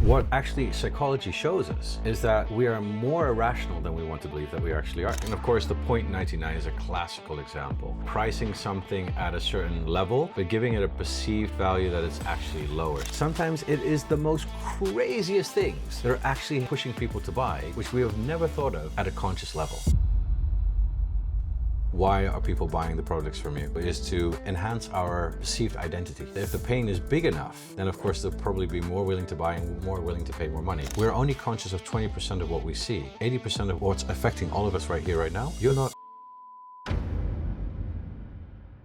What actually psychology shows us is that we are more irrational than we want to believe that we actually are. And of course, the point 99 is a classical example. Pricing something at a certain level, but giving it a perceived value that it's actually lower. Sometimes it is the most craziest things that are actually pushing people to buy, which we have never thought of at a conscious level. Why are people buying the products from you? Is to enhance our perceived identity. If the pain is big enough, then of course they'll probably be more willing to buy and more willing to pay more money. We're only conscious of 20% of what we see. 80% of what's affecting all of us right here, right now. You're not.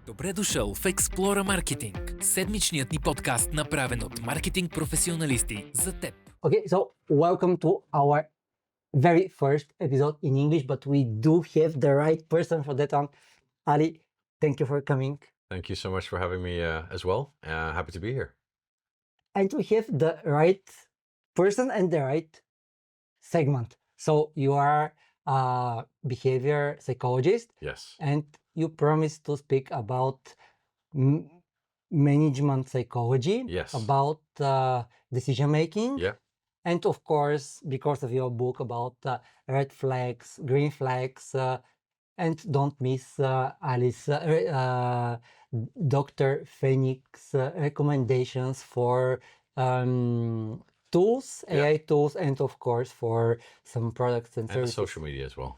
Добре дошъл в Xplore Marketing, седмичният ни подкаст, направен от маркетинг професионалисти за теб. Okay, so welcome to our very first episode in English, but we do have the right person for that one. Ali, thank you for coming. Thank you so much for having me as well. Happy to be here. And we have the right person and the right segment. So you are a behavior psychologist. Yes. And you promised to speak about management psychology. Yes. About decision making. Yeah. And of course, because of your book about red flags, green flags, and don't miss Ali's Dr. Fenik's recommendations for tools, AI tools, and of course for some products and services. And social media as well.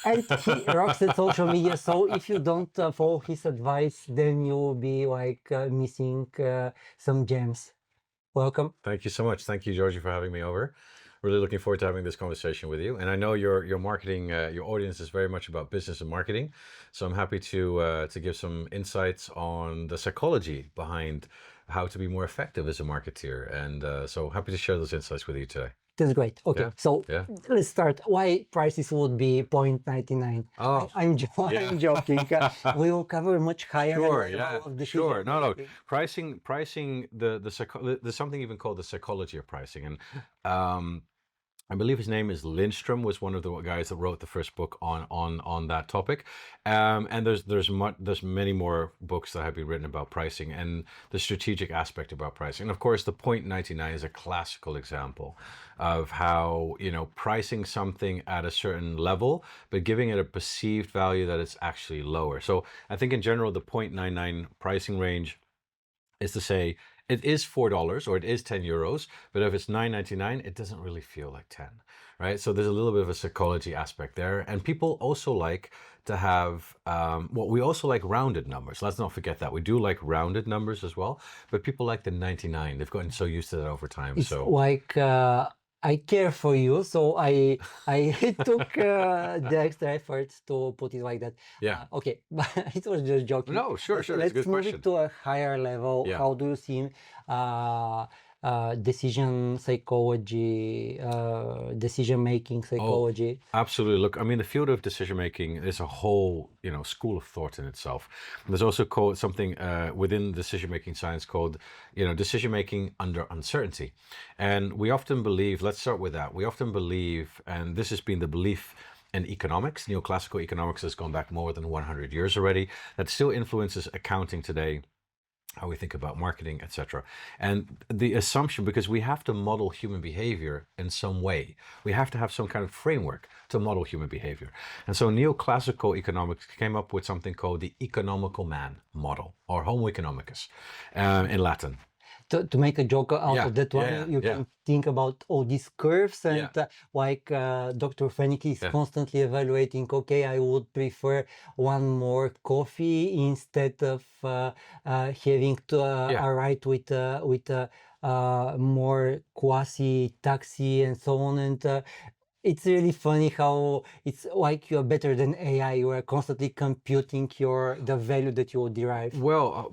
And he rocks at social media, so if you don't follow his advice, then you'll be like missing some gems. Welcome. Thank you so much. Thank you, Georgie, for having me over. Really looking forward to having this conversation with you. And I know your marketing, your audience is very much about business and marketing. So I'm happy to give some insights on the psychology behind how to be more effective as a marketeer. And so happy to share those insights with you today. That's great. Okay, so let's start. Why prices would be 0.99? Oh, I'm joking. We will cover much higher. Sure, level of the sure. No. Pricing. There's something even called the psychology of pricing, and I believe his name is Lindstrom, was one of the guys that wrote the first book on that topic. And there's many more books that have been written about pricing and the strategic aspect about pricing. And of course, the point 99 is a classical example of how, pricing something at a certain level, but giving it a perceived value that it's actually lower. So I think in general, the 0.99 pricing range is to say, it is $4 or it is €10, but if it's $9.99, it doesn't really feel like 10, right? So there's a little bit of a psychology aspect there. And people also like to have, we also like rounded numbers. Let's not forget that. We do like rounded numbers as well, but people like the 99. They've gotten so used to that over time. It's like, I care for you, so I took the extra efforts to put it like that. Yeah. Okay, but it was just joking. No, sure. Let's it's a good move question. it to a higher level. Yeah. How do you see decision psychology, decision-making psychology? Absolutely. Look, I mean, the field of decision-making is a whole, school of thought in itself. There's also called something within decision-making science called, decision-making under uncertainty. And we often believe, let's start with that. We often believe, and this has been the belief in economics, neoclassical economics has gone back more than 100 years already, that still influences accounting today, how we think about marketing, etc. And the assumption, because we have to model human behavior in some way, we have to have some kind of framework to model human behavior. And so neoclassical economics came up with something called the economical man model, or Homo Economicus in Latin. To make a joke out of that one, you can think about all these curves and like Dr. Fenik is constantly evaluating, okay, I would prefer one more coffee instead of having to a ride with more quasi-taxi and so on. And it's really funny how it's like you're better than AI. You are constantly computing the value that you will derive. Well,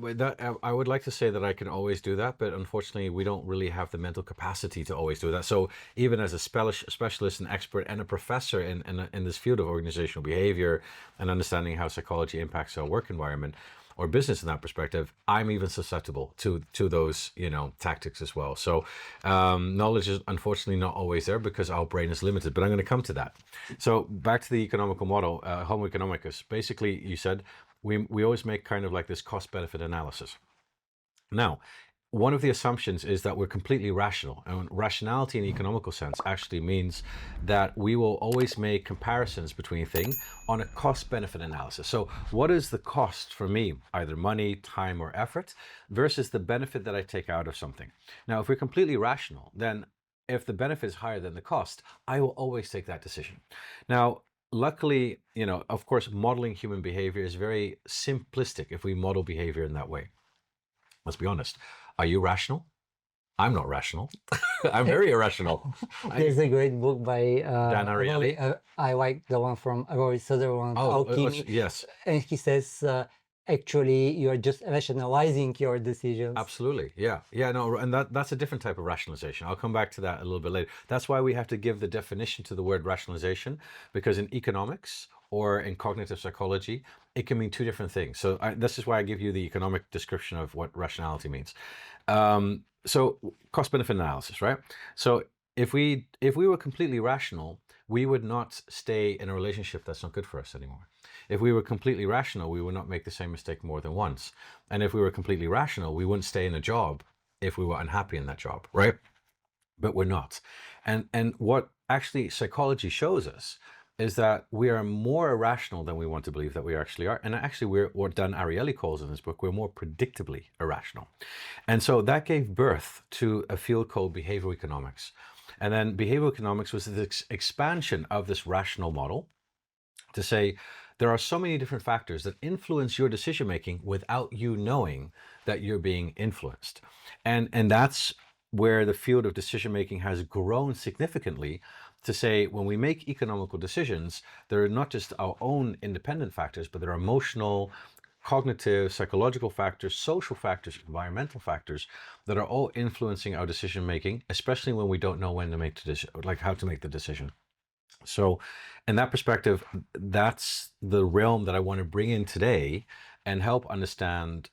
I would like to say that I can always do that, but unfortunately, we don't really have the mental capacity to always do that. So even as a specialist and expert and a professor in this field of organizational behavior and understanding how psychology impacts our work environment, or business in that perspective, I'm even susceptible to those, tactics as well. So knowledge is unfortunately not always there because our brain is limited, but I'm going to come to that. So back to the economical model, Homo Economicus. Basically, you said we always make kind of like this cost-benefit analysis. Now, one of the assumptions is that we're completely rational. And rationality in the economical sense actually means that we will always make comparisons between things on a cost-benefit analysis. So what is the cost for me, either money, time, or effort, versus the benefit that I take out of something? Now, if we're completely rational, then if the benefit is higher than the cost, I will always take that decision. Now, luckily, of course, modeling human behavior is very simplistic if we model behavior in that way. Let's be honest. Are you rational? I'm not rational. I'm very irrational. There's a great book by Dan Ariely. I like the one from Rory Sutherland. Yes. And he says, actually, you're just rationalizing your decisions. Absolutely. Yeah. No, and that's a different type of rationalization. I'll come back to that a little bit later. That's why we have to give the definition to the word rationalization, because in economics or in cognitive psychology, it can mean two different things. So this is why I give you the economic description of what rationality means. So cost-benefit analysis, right? So if we were completely rational, we would not stay in a relationship that's not good for us anymore. If we were completely rational, we would not make the same mistake more than once. And if we were completely rational, we wouldn't stay in a job if we were unhappy in that job, right? But we're not. And what actually psychology shows us is that we are more irrational than we want to believe that we actually are. And actually, we're what Dan Ariely calls in his book, we're more predictably irrational. And so that gave birth to a field called behavioral economics. And then behavioral economics was this expansion of this rational model to say, there are so many different factors that influence your decision-making without you knowing that you're being influenced. And that's where the field of decision-making has grown significantly, to say when we make economical decisions, there are not just our own independent factors, but there are emotional, cognitive, psychological factors, social factors, environmental factors that are all influencing our decision-making, especially when we don't know when to make the decision, like how to make the decision. So in that perspective, that's the realm that I want to bring in today and help understand,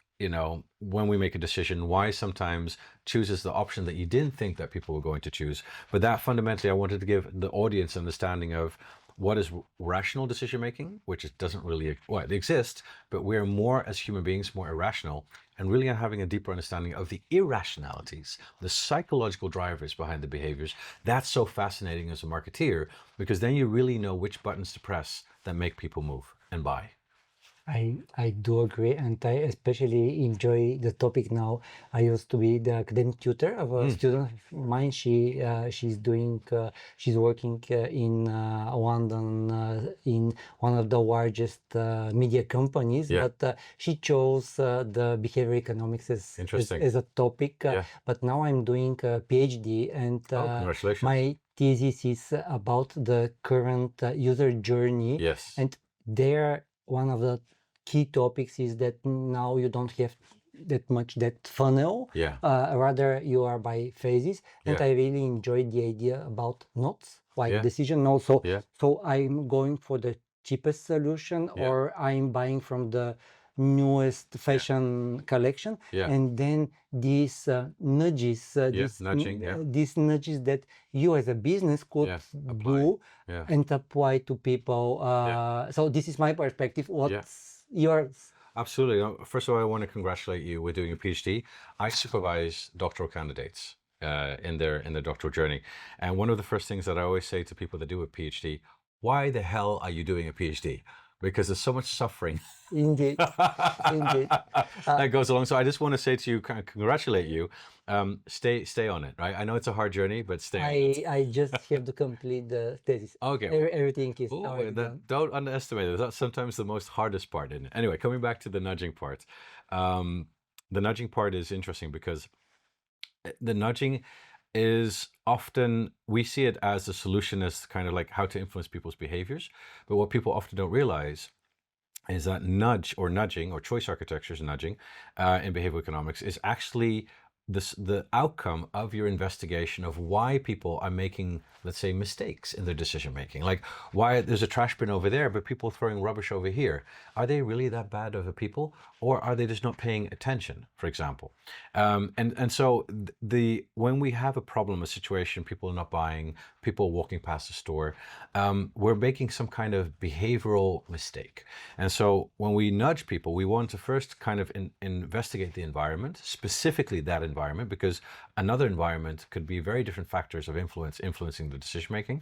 when we make a decision, why sometimes chooses the option that you didn't think that people were going to choose. But that fundamentally, I wanted to give the audience understanding of what is rational decision making, which doesn't really, it exists, but we're more as human beings, more irrational, and really having a deeper understanding of the irrationalities, the psychological drivers behind the behaviors. That's so fascinating as a marketeer, because then you really know which buttons to press that make people move and buy. I do agree, and I especially enjoy the topic now. I used to be the academic tutor of a student of mine. She's working in London in one of the largest media companies. Yeah. But she chose the behavioral economics as a topic. But now I'm doing a PhD, and congratulations. my thesis is about the current user journey. Yes. And there, one of the key topics is that now you don't have that funnel. Rather you are by phases. And I really enjoyed the idea about knots, like decision notes. So I'm going for the cheapest solution, or I'm buying from the newest fashion collection, and then these nudges, these nudges that you as a business could do and apply to people. So this is my perspective. What's yours? Absolutely. First of all, I want to congratulate you with doing a PhD. I supervise doctoral candidates in their doctoral journey, and one of the first things that I always say to people that do a PhD: why the hell are you doing a PhD? Because there's so much suffering. Indeed. That goes along. So I just want to say to you, congratulate you. Stay on it, right? I know it's a hard journey, but stay on it. I just have to complete the thesis. Okay. Everything is already done. Don't underestimate it. That's sometimes the most hardest part, isn't it? Anyway, coming back to the nudging part. The nudging part is interesting because the nudging is often, we see it as a solution, as kind of like how to influence people's behaviors. But what people often don't realize is that nudging or choice architectures nudging in behavioral economics is actually the outcome of your investigation of why people are making, let's say, mistakes in their decision making. Like why there's a trash bin over there, but people throwing rubbish over here. Are they really that bad of a people, or are they just not paying attention, for example? And so when we have a problem, a situation, people are not buying, people walking past the store, we're making some kind of behavioral mistake. And so when we nudge people, we want to first kind of investigate the environment, specifically that environment. environment, because another environment could be very different factors of influencing the decision making.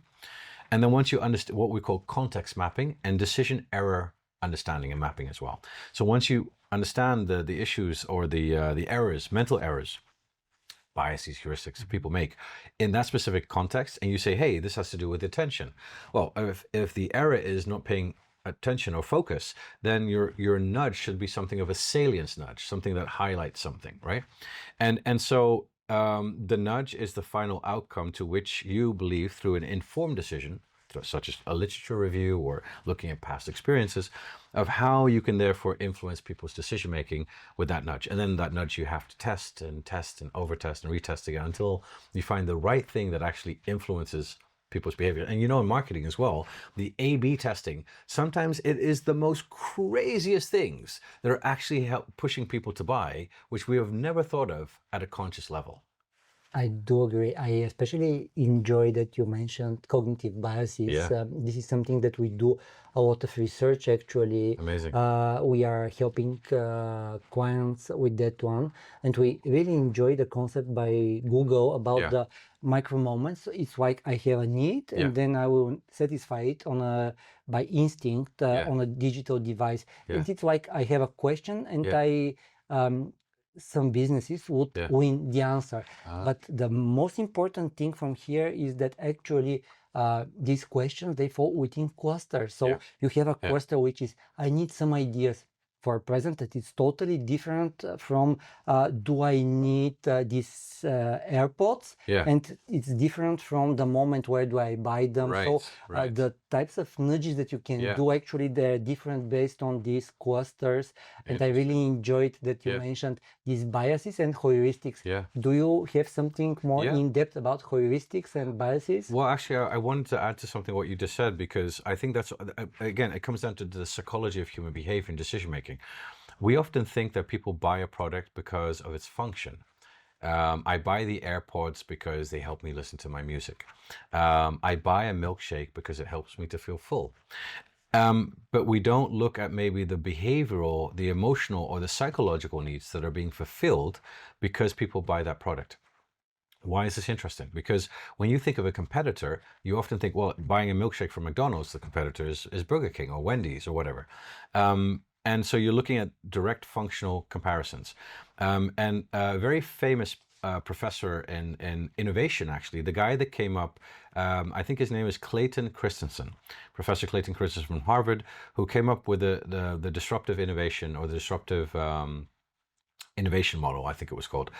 And then once you understand what we call context mapping and decision error understanding and mapping as well. So once you understand the issues or the errors, mental errors, biases, heuristics that people make in that specific context, and you say, hey, this has to do with attention. Well, if the error is not paying attention or focus, then your nudge should be something of a salience nudge, something that highlights something, right? And so the nudge is the final outcome to which you believe through an informed decision, such as a literature review or looking at past experiences, of how you can therefore influence people's decision making with that nudge. And then that nudge you have to test and over-test and retest again until you find the right thing that actually influences people's behavior. And in marketing as well, the A/B testing, sometimes it is the most craziest things that are actually pushing people to buy, which we have never thought of at a conscious level. I do agree. I especially enjoy that you mentioned cognitive biases. Yeah. This is something that we do a lot of research actually. Amazing. We are helping clients with that one, and we really enjoy the concept by Google about the micro moments. It's like I have a need, and then I will satisfy it by instinct on a digital device. And it's like I have a question, and some businesses would win the answer. But the most important thing from here is that actually these questions, they fall within clusters. So you have a cluster which is, I need some ideas for present, that is totally different from do I need these AirPods? And it's different from the moment where do I buy them. The types of nudges that you can do, actually they're different based on these clusters. And I really enjoyed that you mentioned these biases and heuristics. Do you have something more in depth about heuristics and biases? Well, actually, I wanted to add to something what you just said, because I think that's, again, it comes down to the psychology of human behavior and decision making. We often think that people buy a product because of its function. I buy the AirPods because they help me listen to my music. I buy a milkshake because it helps me to feel full. But we don't look at maybe the behavioral, the emotional, or the psychological needs that are being fulfilled because people buy that product. Why is this interesting? Because when you think of a competitor, you often think, well, buying a milkshake from McDonald's, the competitor is Burger King or Wendy's or whatever. And so you're looking at direct functional comparisons. And a very famous professor in innovation, actually, the guy that came up, I think his name is Clayton Christensen, Professor Clayton Christensen from Harvard, who came up with the disruptive innovation, or the disruptive innovation model, I think it was called.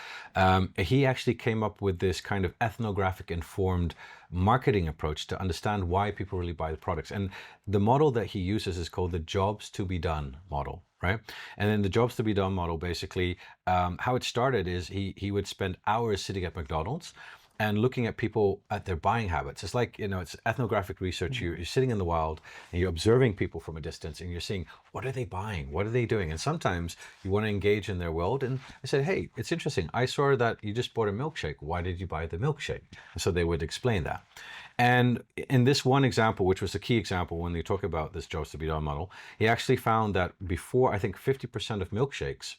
He actually came up with this kind of ethnographic informed marketing approach to understand why people really buy the products. And the model that he uses is called the jobs to be done model, right? And then the jobs to be done model, basically, how it started is he would spend hours sitting at McDonald's and looking at people at their buying habits. It's like, it's ethnographic research. You're sitting in the wild and you're observing people from a distance and you're seeing, what are they buying? What are they doing? And sometimes you want to engage in their world. And I said, hey, it's interesting. I saw that you just bought a milkshake. Why did you buy the milkshake? And so they would explain that. And in this one example, which was the key example when they talk about this jobs to be done model, he actually found that before, I think 50% of milkshakes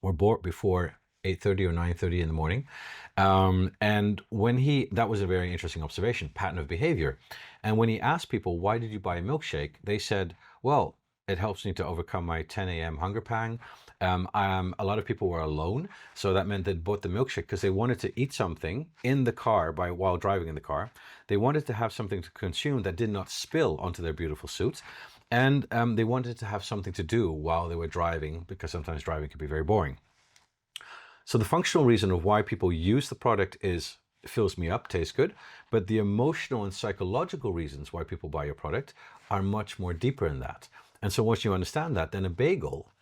were bought before 8:30 or 9:30 in the morning. And when that was a very interesting observation, pattern of behavior. And when he asked people, why did you buy a milkshake? They said, well, it helps me to overcome my 10 a.m. hunger pang. A lot of people were alone. So that meant they bought the milkshake because they wanted to eat something in the car while driving in the car. They wanted to have something to consume that did not spill onto their beautiful suits. And they wanted to have something to do while they were driving, because sometimes driving can be very boring. So the functional reason of why people use the product is it fills me up, tastes good, but the emotional and psychological reasons why people buy your product are much more deeper in that. And so once you understand that, then a bagel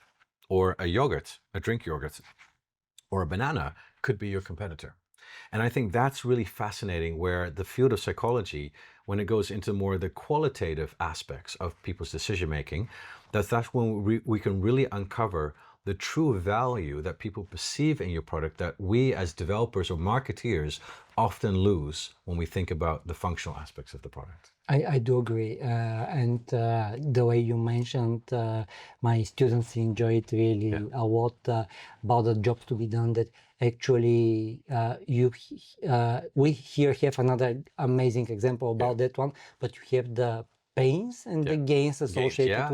or a yogurt, a drink yogurt, or a banana could be your competitor. And I think that's really fascinating, where the field of psychology, when it goes into more the qualitative aspects of people's decision making, that's when we can really uncover the true value that people perceive in your product that we as developers or marketeers often lose when we think about the functional aspects of the product. I do agree. And the way you mentioned, my students enjoy it really a lot about the jobs to be done, that actually we here have another amazing example about that one, but you have the pains and the gains associated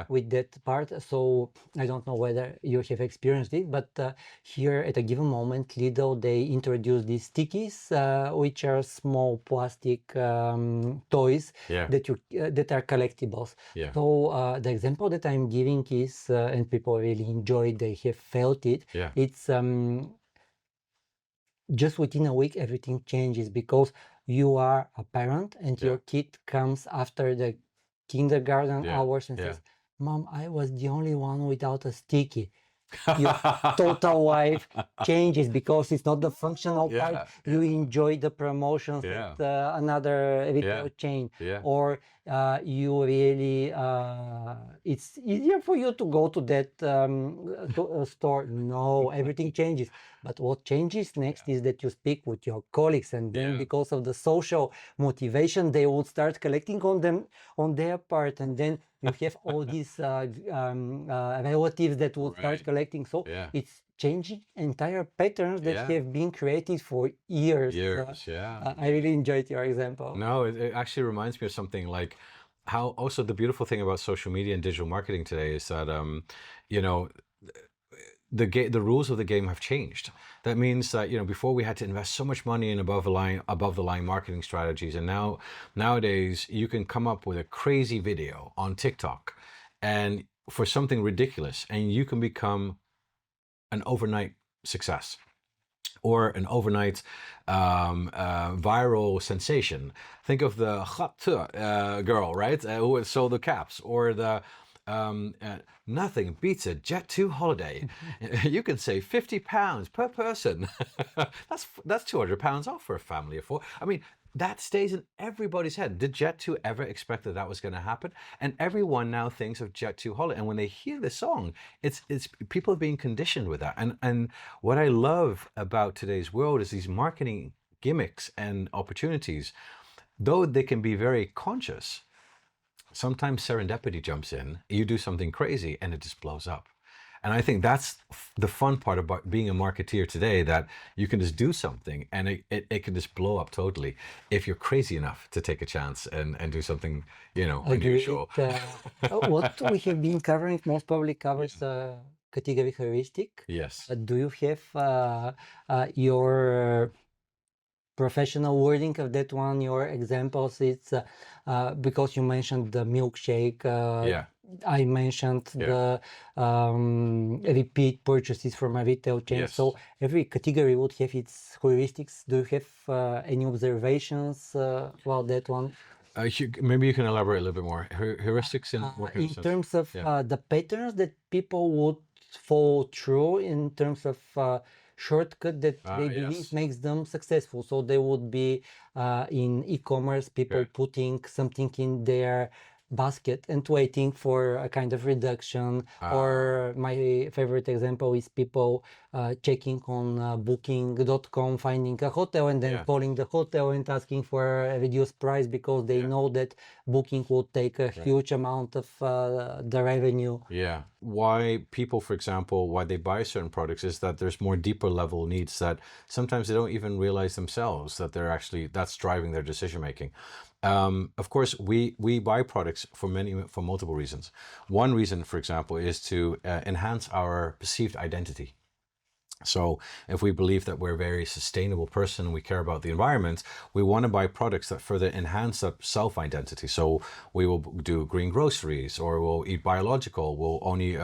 with that part. So I don't know whether you have experienced it, but here at a given moment, Lidl, they introduce these stickies, which are small plastic toys that are collectibles. So the example that I'm giving is, and people really enjoy it, they have felt it. It's just within a week, everything changes because you are a parent and your kid comes after the kindergarten hours and says, Mom, I was the only one without a sticky. Your total life changes because it's not the functional part. You enjoy the promotions at another retail chain, or you really it's easier for you to go to that store. No, everything changes. But what changes next is that you speak with your colleagues, and then because of the social motivation, they will start collecting on them on their part, and then you have all these relatives that will start collecting. So it's changing entire patterns that have been created for years. I really enjoyed your example. No, it actually reminds me of something like how also the beautiful thing about social media and digital marketing today is that, you know, the rules of the game have changed. That means that, you know, before we had to invest so much money in above the line marketing strategies, and nowadays you can come up with a crazy video on TikTok and for something ridiculous, and you can become an overnight success or an overnight viral sensation. Think of the girl, right? Who sold the caps, or the nothing beats a Jet2 holiday. You can save £50 per person. that's £200 off for a family of 4. I mean, that stays in everybody's head. Did Jet2 ever expect that was going to happen? And everyone now thinks of Jet2 holiday. And when they hear the song, it's people are being conditioned with that. And what I love about today's world is these marketing gimmicks and opportunities, though they can be very conscious. Sometimes serendipity jumps in, you do something crazy and it just blows up. And I think that's the fun part about being a marketeer today, that you can just do something and it can just blow up totally if you're crazy enough to take a chance and do something, you know, unusual. What we have been covering most probably covers category heuristic. Yes. Do you have your professional wording of that one, your examples? It's because you mentioned the milkshake. I mentioned the repeat purchases from a retail chain. So every category would have its heuristics. Do you have any observations about that one? Maybe you can elaborate a little bit more. Heuristics in what kind of sense? Terms of the patterns that people would follow through, in terms of shortcut that they believe makes them successful. So they would be in e-commerce, people putting something in their basket and waiting for a kind of reduction. Or my favorite example is people checking on booking.com, finding a hotel and then calling the hotel and asking for a reduced price because they know that booking will take a huge amount of the revenue. Why people, for example, why they buy certain products is that there's more deeper level needs that sometimes they don't even realize themselves that that's driving their decision making. Of course, we buy products for multiple reasons. One reason, for example, is to enhance our perceived identity. So if we believe that we're a very sustainable person, we care about the environment, we want to buy products that further enhance that self-identity. So we will do green groceries, or we'll eat biological, we'll only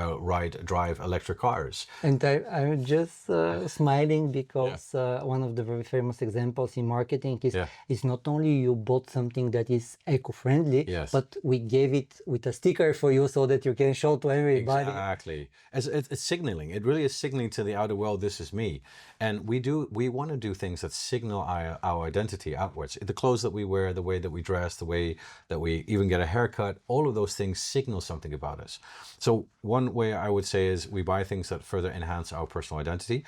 drive electric cars. And I'm just smiling because one of the very famous examples in marketing is not only you bought something that is eco-friendly, but we gave it with a sticker for you so that you can show to everybody. Exactly. It's signaling. It really is signaling to the outer world, this is me. And we want to do things that signal our identity outwards. The clothes that we wear, the way that we dress, the way that we even get a haircut, all of those things signal something about us. So one way I would say is we buy things that further enhance our personal identity.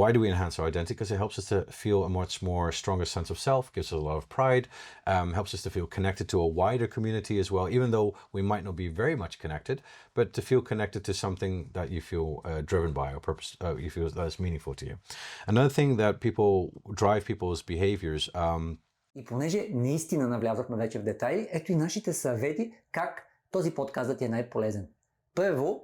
Why do we enhance our identity? Because it helps us to feel a much more stronger sense of self, gives us a lot of pride, helps us to feel connected to a wider community as well, even though we might not be very much connected, but to feel connected to something that you feel driven by or purpose, you feel that is meaningful to you. Another thing that drive people's behaviors. И понеже наистина навлязохме вече в детайли, ето и нашите съвети как този подкаст да ти е най-полезен. Първо,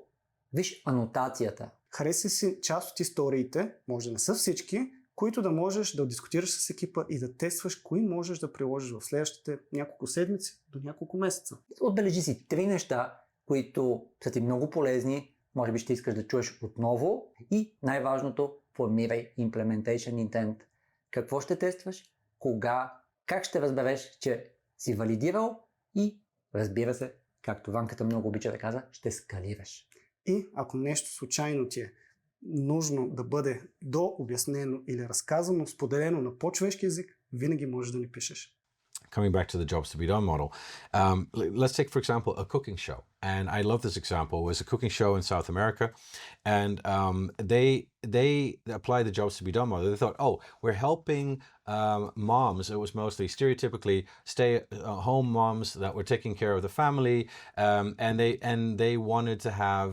виж анотацията. Хареса си част от историите, може да не са всички, които да можеш да дискутираш с екипа и да тестваш кои можеш да приложиш в следващите няколко седмици до няколко месеца. Отбележи си 3 неща, които са ти много полезни, може би ще искаш да чуеш отново и най-важното, формирай implementation intent. Какво ще тестваш, кога, как ще разбереш, че си валидирал и, разбира се, както Ванката много обича да казва, ще скалираш. И ако нещо случайно ти е нужно да бъде дообяснено или разказано, споделено на по-човешки език, винаги можеш да ни пишеш. Coming back to the jobs to be done model, let's take, for example, a cooking show. And I love this example. It was a cooking show in South America, and they applied the jobs to be done model. They thought, oh, we're helping moms. It was mostly stereotypically stay-home moms that were taking care of the family, and they wanted to have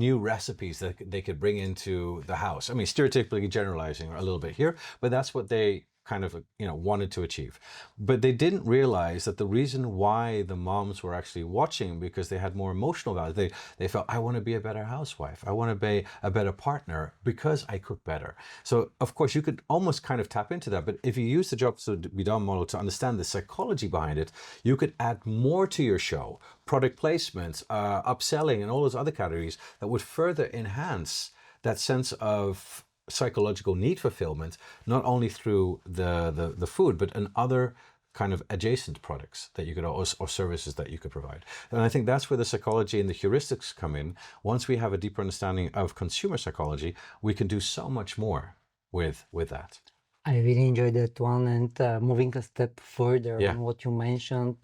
new recipes that they could bring into the house. I mean, stereotypically generalizing a little bit here, but that's what they kind of wanted to achieve. But they didn't realize that the reason why the moms were actually watching, because they had more emotional value, they felt, I want to be a better housewife, I want to be a better partner because I cook better. So of course you could almost kind of tap into that, but if you use the jobs to be done model to understand the psychology behind it, you could add more to your show, product placements, upselling, and all those other categories that would further enhance that sense of psychological need fulfillment, not only through the food, but in other kind of adjacent products that you could or services that you could provide. And I think that's where the psychology and the heuristics come in. Once we have a deeper understanding of consumer psychology, we can do so much more with that. I really enjoyed that one, and moving a step further on what you mentioned,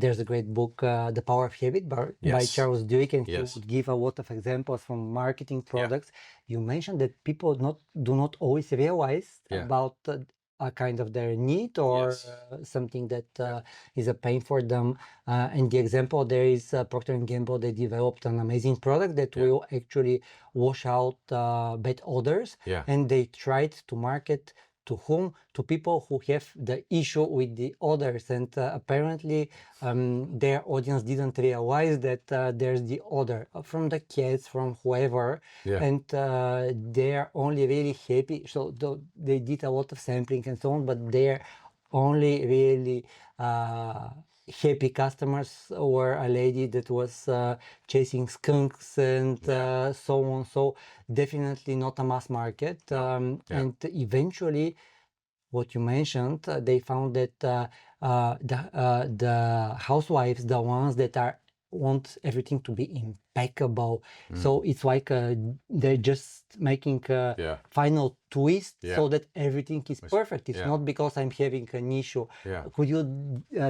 there's a great book, The Power of Habit by Charles Duhigg, and he would give a lot of examples from marketing products. You mentioned that people do not always realize about a kind of their need or something that is a pain for them. In the example, there is Procter & Gamble. They developed an amazing product that will actually wash out bad odors, and they tried to market to whom? To people who have the issue with the odors, and apparently their audience didn't realize that there's the odor from the cats, from whoever, and they're only really happy. So they did a lot of sampling and so on, but they're only really happy customers were a lady that was chasing skunks and so on. So definitely not a mass market. And eventually, what you mentioned, they found that the housewives, the ones that want everything to be impeccable. So it's like they're just making a final twist so that everything is perfect. It's not because I'm having an issue. Could you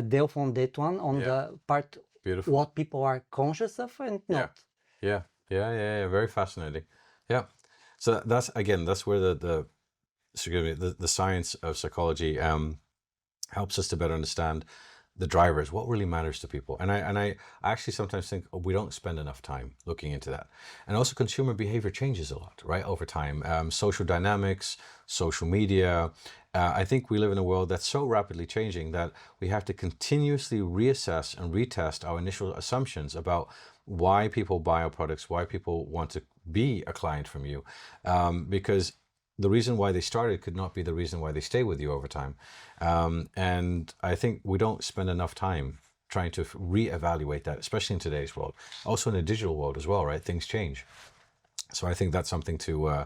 delve on that one, on the part what people are conscious of and not? Yeah. Very fascinating. Yeah. So that's where the science of psychology helps us to better understand the drivers, what really matters to people. And I actually sometimes think we don't spend enough time looking into that. And also consumer behavior changes a lot, right, over time. Social dynamics, social media. I think we live in a world that's so rapidly changing that we have to continuously reassess and retest our initial assumptions about why people buy our products, why people want to be a client from you. Because the reason why they started could not be the reason why they stay with you over time. And I think we don't spend enough time trying to reevaluate that, especially in today's world. Also in the digital world as well, right? Things change. So I think that's something to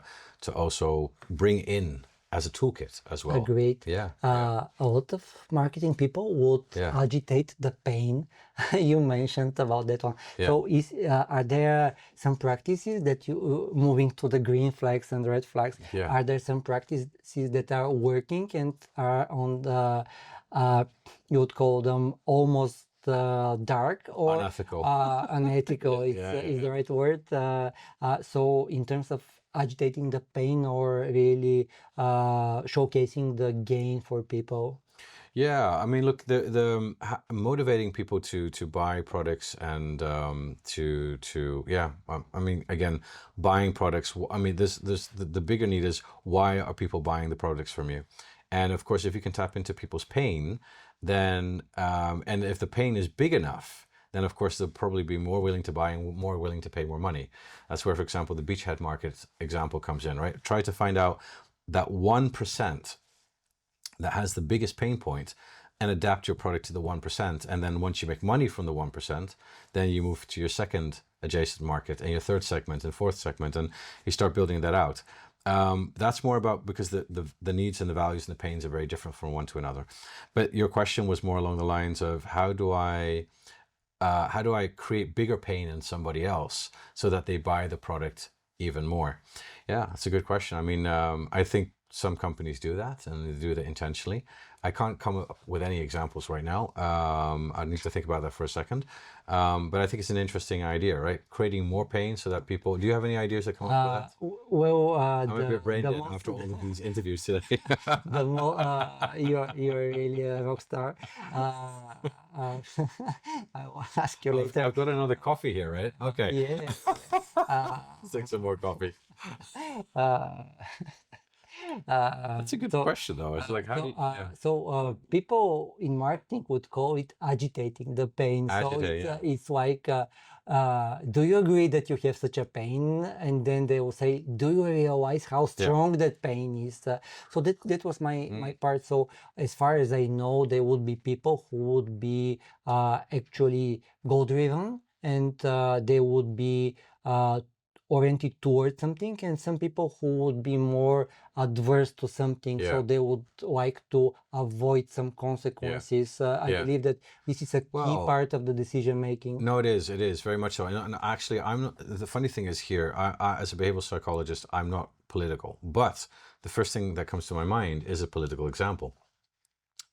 also bring in as a toolkit as well. Agreed. Yeah. A lot of marketing people would agitate the pain. You mentioned about that one. Yeah. So are there some practices that you, moving to the green flags and red flags, are there some practices that are working and are on the, you would call them almost dark or unethical? Unethical is the right word. So in terms of agitating the pain or really showcasing the gain for people? Yeah, I mean, look, the motivating people to buy products and I mean, again, buying products. I mean, the bigger need is, why are people buying the products from you? And of course, if you can tap into people's pain, then and if the pain is big enough, then of course they'll probably be more willing to buy and more willing to pay more money. That's where, for example, the beachhead market example comes in, right? Try to find out that 1% that has the biggest pain point and adapt your product to the 1%. And then once you make money from the 1%, then you move to your second adjacent market and your third segment and fourth segment, and you start building that out. That's more about, because the needs and the values and the pains are very different from one to another. But your question was more along the lines of, how do I create bigger pain in somebody else so that they buy the product even more? Yeah, that's a good question. I mean, I think some companies do that, and they do that intentionally. I can't come up with any examples right now. I need to think about that for a second. But I think it's an interesting idea, right? Creating more pain so that people... Do you have any ideas that come up with that? Well, I'm a bit brain dead after all of these interviews today. You're really a rock star. I will ask you later. I've got another coffee here, right? Okay. Yeah. Let's take some more coffee. That's a good question, though. It's like, how do you... people in marketing would call it agitating the pain. It's like, do you agree that you have such a pain? And then they will say, do you realize how strong that pain is? So that was my part. So as far as I know, there would be people who would be actually goal-driven, and they would be oriented towards something, and some people who would be more adverse to something, so they would like to avoid some consequences. I believe that this is a key part of the decision making. No, it is very much so. And actually, I'm not, the funny thing is here, I as a behavioral psychologist, I'm not political, but the first thing that comes to my mind is a political example.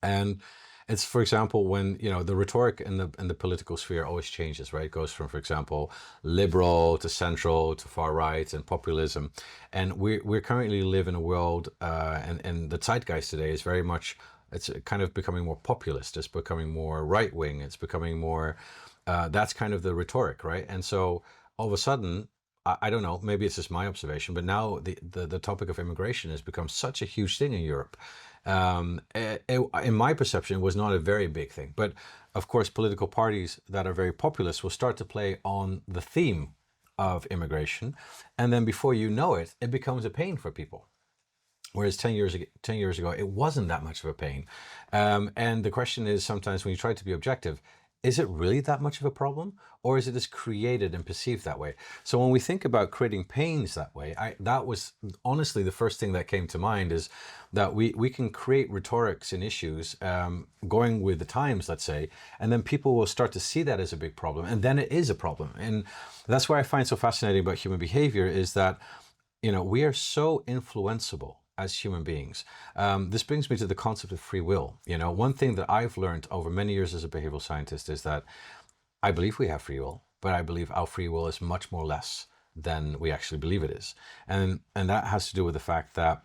And it's, for example, when, the rhetoric in the political sphere always changes, right? It goes from, for example, liberal to central to far right and populism. And we currently live in a world, and the zeitgeist today is very much, it's kind of becoming more populist. It's becoming more right wing. It's becoming more, that's kind of the rhetoric, right? And so all of a sudden, I don't know, maybe it's just my observation, but now the topic of immigration has become such a huge thing in Europe. In my perception, it was not a very big thing. But of course, political parties that are very populist will start to play on the theme of immigration. And then before you know it, it becomes a pain for people. Whereas 10 years ago, it wasn't that much of a pain. And the question is, sometimes when you try to be objective, is it really that much of a problem, or is it just created and perceived that way? So when we think about creating pains that way, that was honestly the first thing that came to mind, is that we can create rhetorics and issues going with the times, let's say, and then people will start to see that as a big problem, and then it is a problem. And that's what I find so fascinating about human behavior, is that, we are so influenceable as human beings. This brings me to the concept of free will. One thing that I've learned over many years as a behavioral scientist is that I believe we have free will, but I believe our free will is much more less than we actually believe it is. And that has to do with the fact that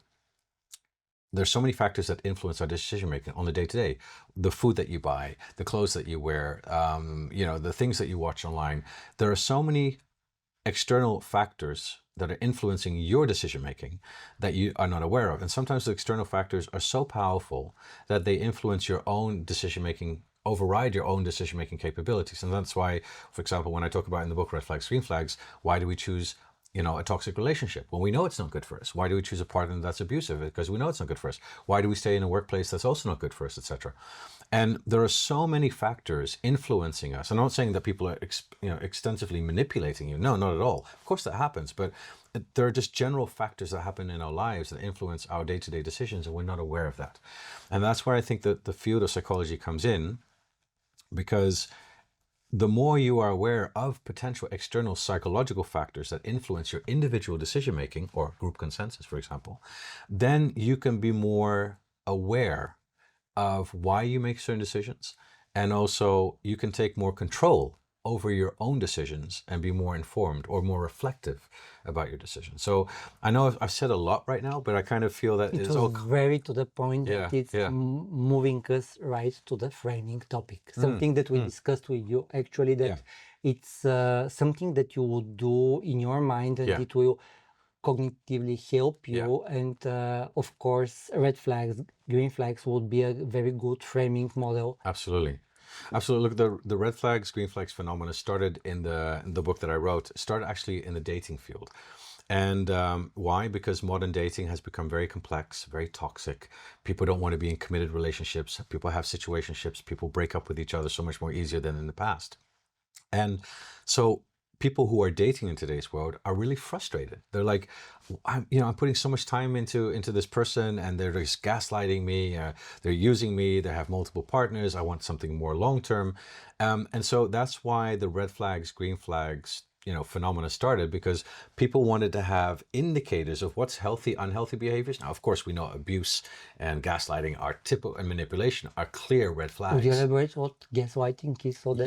there's so many factors that influence our decision making on the day-to-day. The food that you buy, the clothes that you wear, the things that you watch online. There are so many external factors that are influencing your decision making that you are not aware of. And sometimes the external factors are so powerful that they influence your own decision making, override your own decision making capabilities. And that's why, for example, when I talk about in the book Red Flags, Green Flags, why do we choose a toxic relationship? Well, we know it's not good for us. Why do we choose a partner that's abusive? Because we know it's not good for us. Why do we stay in a workplace that's also not good for us, etc.? And there are so many factors influencing us. I'm not saying that people are extensively manipulating you. No, not at all. Of course that happens, but there are just general factors that happen in our lives that influence our day-to-day decisions, and we're not aware of that. And that's where I think that the field of psychology comes in, because the more you are aware of potential external psychological factors that influence your individual decision-making, or group consensus, for example, then you can be more aware of why you make certain decisions, and also you can take more control over your own decisions and be more informed or more reflective about your decisions. So I know I've said a lot right now, but I kind of feel that it's all very to the point that it's moving us right to the framing topic. Something that we discussed with you actually, that it's something that you would do in your mind, and it will cognitively help you, and of course red flags, green flags would be a very good framing model. Absolutely. Look, the red flags, green flags phenomena started in the book that I wrote, started actually in the dating field. And why? Because modern dating has become very complex, very toxic. People don't want to be in committed relationships. People have situationships. People break up with each other so much more easier than in the past. And so people who are dating in today's world are really frustrated. They're like, I'm putting so much time into this person, and they're just gaslighting me. They're using me. They have multiple partners. I want something more long-term. And so that's why the red flags, green flags, phenomena started, because people wanted to have indicators of what's healthy, unhealthy behaviors. Now, of course, we know abuse and gaslighting are typical, and manipulation are clear red flags. Would you elaborate what gaslighting is? So that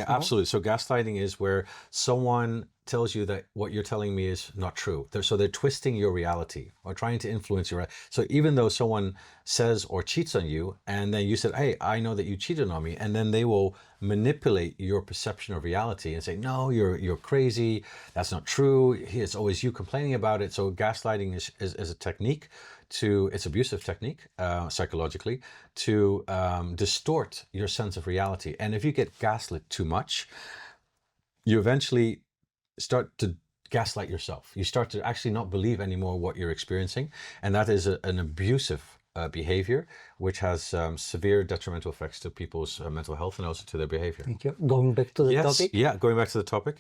absolutely. So gaslighting is where someone tells you that what you're telling me is not true. They're twisting your reality or trying to influence your. So even though someone says or cheats on you, and then you said, hey, I know that you cheated on me, and then they will manipulate your perception of reality and say, no, you're crazy. That's not true. It's always you complaining about it. So gaslighting is a technique it's abusive technique, psychologically, to distort your sense of reality. And if you get gaslit too much, you eventually start to gaslight yourself. You start to actually not believe anymore what you're experiencing. And that is an abusive behavior, which has severe detrimental effects to people's mental health and also to their behavior. Thank you. Going back to the topic. Yeah, going back to the topic.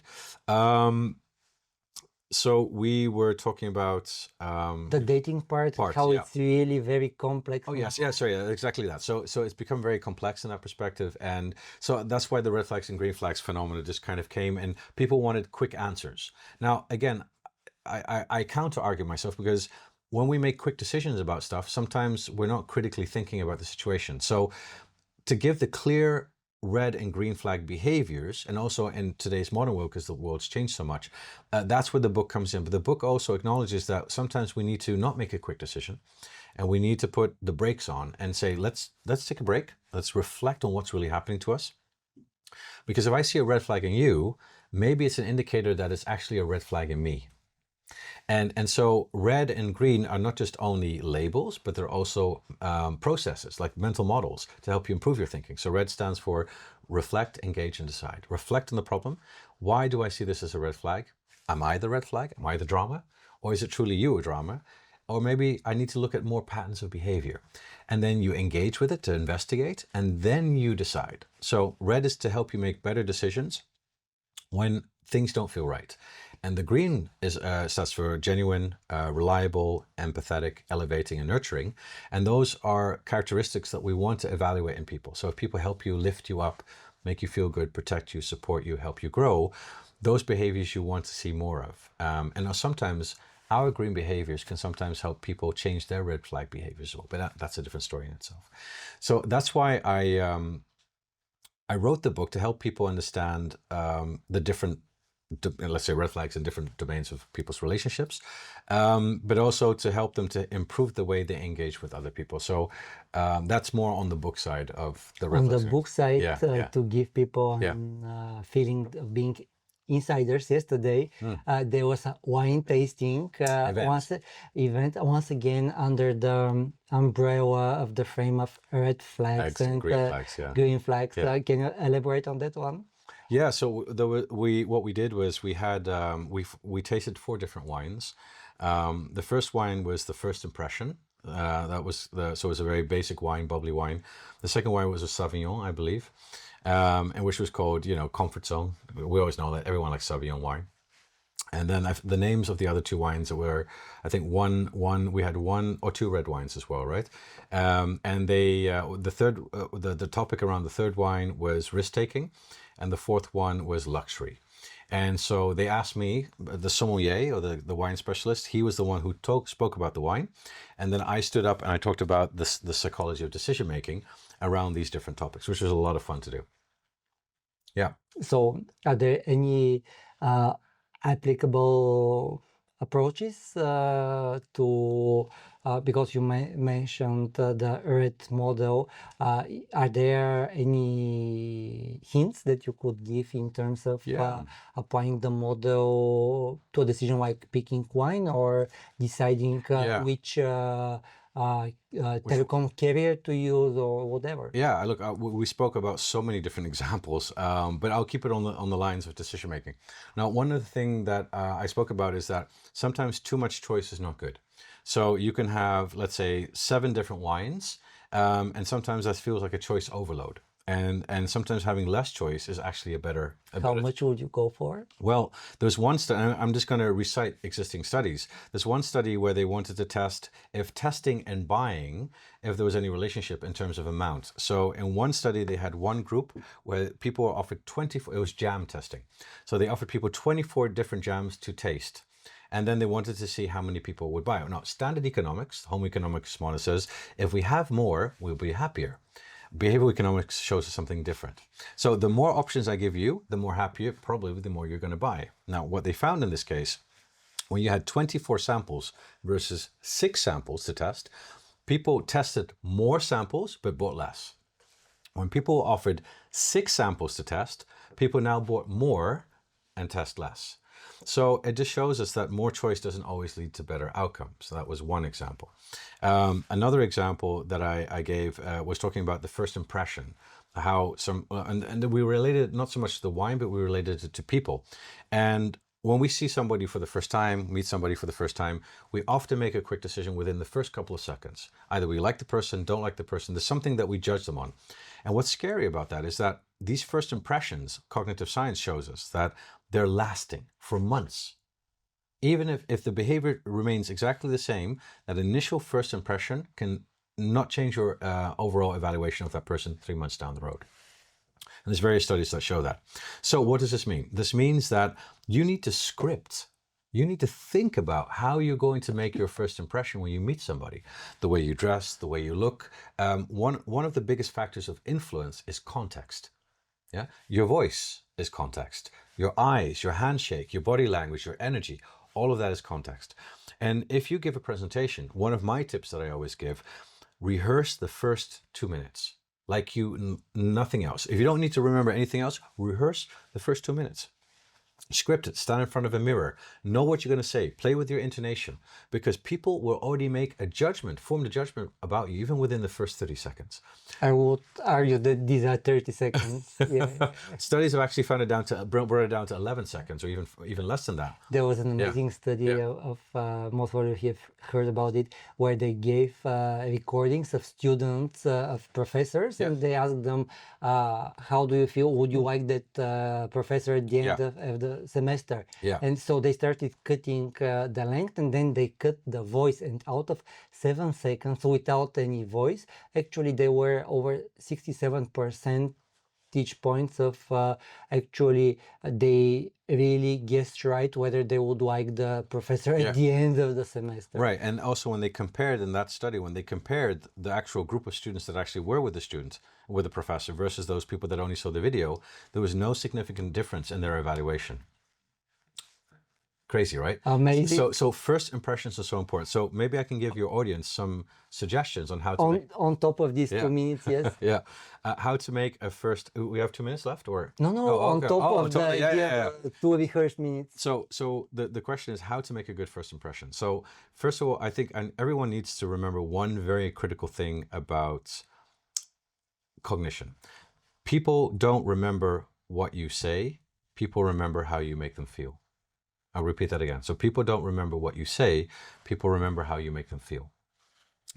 So we were talking about the dating part, how it's really very complex. Oh yes, exactly that. So it's become very complex in that perspective, and so that's why the red flags and green flags phenomena just kind of came, and people wanted quick answers. Now again, I counter argue myself, because when we make quick decisions about stuff, sometimes we're not critically thinking about the situation. So to give the clear red and green flag behaviors, and also in today's modern world, because the world's changed so much, that's where the book comes in. But the book also acknowledges that sometimes we need to not make a quick decision, and we need to put the brakes on and say, let's take a break. Let's reflect on what's really happening to us. Because if I see a red flag in you, maybe it's an indicator that it's actually a red flag in me. And so red and green are not just only labels, but they're also processes, like mental models, to help you improve your thinking. So red stands for reflect, engage, and decide. Reflect on the problem. Why do I see this as a red flag? Am I the red flag? Am I the drama? Or is it truly you a drama? Or maybe I need to look at more patterns of behavior. And then you engage with it to investigate, and then you decide. So red is to help you make better decisions when things don't feel right. And the green stands for genuine, reliable, empathetic, elevating, and nurturing. And those are characteristics that we want to evaluate in people. So if people help you, lift you up, make you feel good, protect you, support you, help you grow, those behaviors you want to see more of. And now sometimes our green behaviors can sometimes help people change their red flag behaviors as well. But that's a different story in itself. So that's why I wrote the book, to help people understand the different, let's say, red flags in different domains of people's relationships, but also to help them to improve the way they engage with other people. So that's more on the book side of the red flags. On the book side, to give people a feeling of being insiders. Yesterday, there was a wine tasting event once again under the umbrella of the frame of red flags and green flags. Green flags. Can you elaborate on that one? Yeah, so what we did was we had we tasted 4 different wines. The first wine was the first impression. So it was a very basic wine, bubbly wine. The second wine was a Sauvignon, I believe, and which was called, comfort zone. We always know that everyone likes Sauvignon wine. And then the names of the other 2 wines were, I think we had 1 or 2 red wines as well, right? And the topic around the third wine was risk taking, and the fourth one was luxury. And so they asked me, the sommelier or the wine specialist, he was the one who spoke about the wine. And then I stood up and I talked about the psychology of decision making around these different topics, which was a lot of fun to do. Yeah. So are there any applicable approaches to because you mentioned the Earth model, are there any hints that you could give in terms of applying the model to a decision like picking wine or deciding which telecom carrier to use or whatever? Yeah, look, we spoke about so many different examples, but I'll keep it on the lines of decision making. Now, one of the things that I spoke about is that sometimes too much choice is not good. So you can have, let's say, 7 different wines, and sometimes that feels like a choice overload. And sometimes having less choice is actually a better. How much would you go for? Well, there's one study, I'm just going to recite existing studies. There's one study where they wanted to test if testing and buying, if there was any relationship in terms of amount. So in one study, they had one group where people were offered 24, it was jam testing. So they offered people 24 different jams to taste. And then they wanted to see how many people would buy it. Now, standard economics, Homo Economicus model says, if we have more, we'll be happier. Behavioral economics shows us something different. So the more options I give you, the more happier, probably the more you're going to buy. Now, what they found in this case, when you had 24 samples versus 6 samples to test, people tested more samples but bought less. When people were offered 6 samples to test, people now bought more and test less. So it just shows us that more choice doesn't always lead to better outcomes. So that was one example. Another example that I gave was talking about the first impression, how and we related not so much to the wine, but we related it to people. And when we see somebody for the first time, meet somebody for the first time, we often make a quick decision within the first couple of seconds. Either we like the person, don't like the person. There's something that we judge them on. And what's scary about that is that these first impressions, cognitive science shows us that they're lasting for months. Even if the behavior remains exactly the same, that initial first impression can not change your overall evaluation of that person 3 months down the road. And there's various studies that show that. So what does this mean? This means that you need to script. You need to think about how you're going to make your first impression when you meet somebody. The way you dress, the way you look. One of the biggest factors of influence is context. Yeah, your voice is context. Your eyes, your handshake, your body language, your energy, all of that is context. And if you give a presentation, one of my tips that I always give, rehearse the first 2 minutes. Like nothing else. If you don't need to remember anything else, rehearse the first 2 minutes. Script it, stand in front of a mirror, know what you're going to say, play with your intonation, because people will already make a judgment, form a judgment about you, even within the first 30 seconds. I would argue that these are 30 seconds. Yeah. Studies have actually found brought it down to 11 seconds or even less than that. There was an amazing study of most of you have heard about it, where they gave recordings of students, of professors, and they asked them, how do you feel? Would you like that professor at the end of the semester? And so they started cutting the length, and then they cut the voice, and out of 7 seconds without any voice, actually there were over 67% points of actually they really guessed right whether they would like the professor at the end of the semester. Right, and also when they compared in that study, when they compared the actual group of students that actually were with the student, with the professor, versus those people that only saw the video, there was no significant difference in their evaluation. Crazy, right? Amazing. So first impressions are so important. So maybe I can give your audience some suggestions on how to on top of these 2 minutes, yes. How to make a first. We have 2 minutes left, or no? On top of the 2 rehearsed minutes. So the question is how to make a good first impression. So first of all, I think everyone needs to remember one very critical thing about cognition. People don't remember what you say, people remember how you make them feel. I'll repeat that again. So people don't remember what you say, people remember how you make them feel.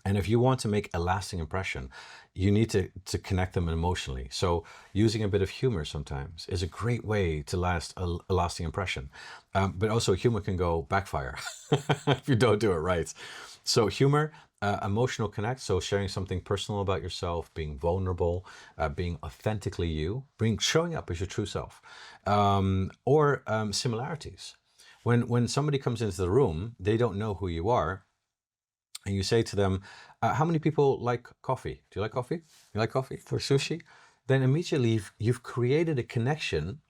And if you want to make a lasting impression, you need to connect them emotionally. So using a bit of humor sometimes is a great way to last a lasting impression. But also humor can go backfire if you don't do it right. So humor, emotional connect, so sharing something personal about yourself, being vulnerable, being authentically you, showing up as your true self, or similarities. When somebody comes into the room, they don't know who you are, and you say to them, how many people like coffee? Do you like coffee? You like coffee? For sushi? Then immediately you've created a connection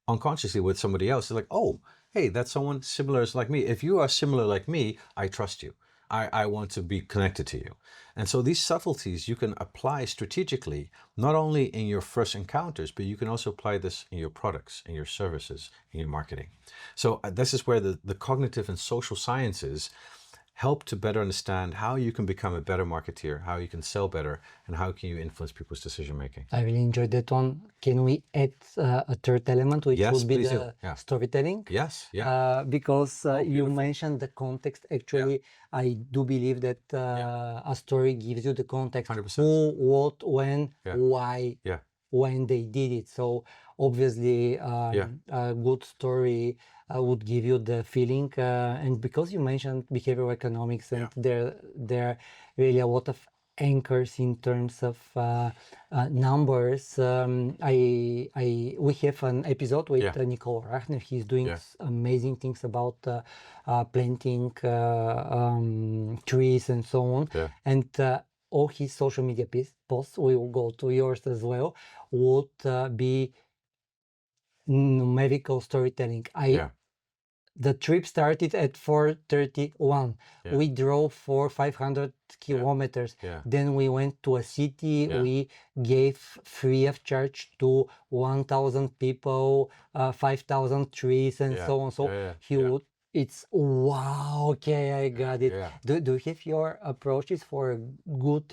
unconsciously with somebody else. It's like, oh, hey, that's someone similar as like me. If you are similar like me, I trust you. I want to be connected to you. And so these subtleties you can apply strategically, not only in your first encounters, but you can also apply this in your products, in your services, in your marketing. So this is where the cognitive and social sciences help to better understand how you can become a better marketeer, how you can sell better, and how can you influence people's decision making. I really enjoyed that one. Can we add a third element, which would be the storytelling? Yes, yeah. Because you mentioned the context. Actually, I do believe that a story gives you the context. 100%. Who, what, when, why, when they did it. So obviously, a good story would give you the feeling. And because you mentioned behavioral economics, and there are really a lot of anchors in terms of numbers. We have an episode with Nicole Rachner. He's doing amazing things about planting trees and so on. And all his social media posts, we will go to yours as well, would be numerical storytelling. The trip started at 4:31. We drove for 500 kilometers. Then we went to a city. We gave free of charge to 1,000 people, 5,000 trees, and so on. So he would. It's wow. Okay, I got it. Do you have your approaches for a good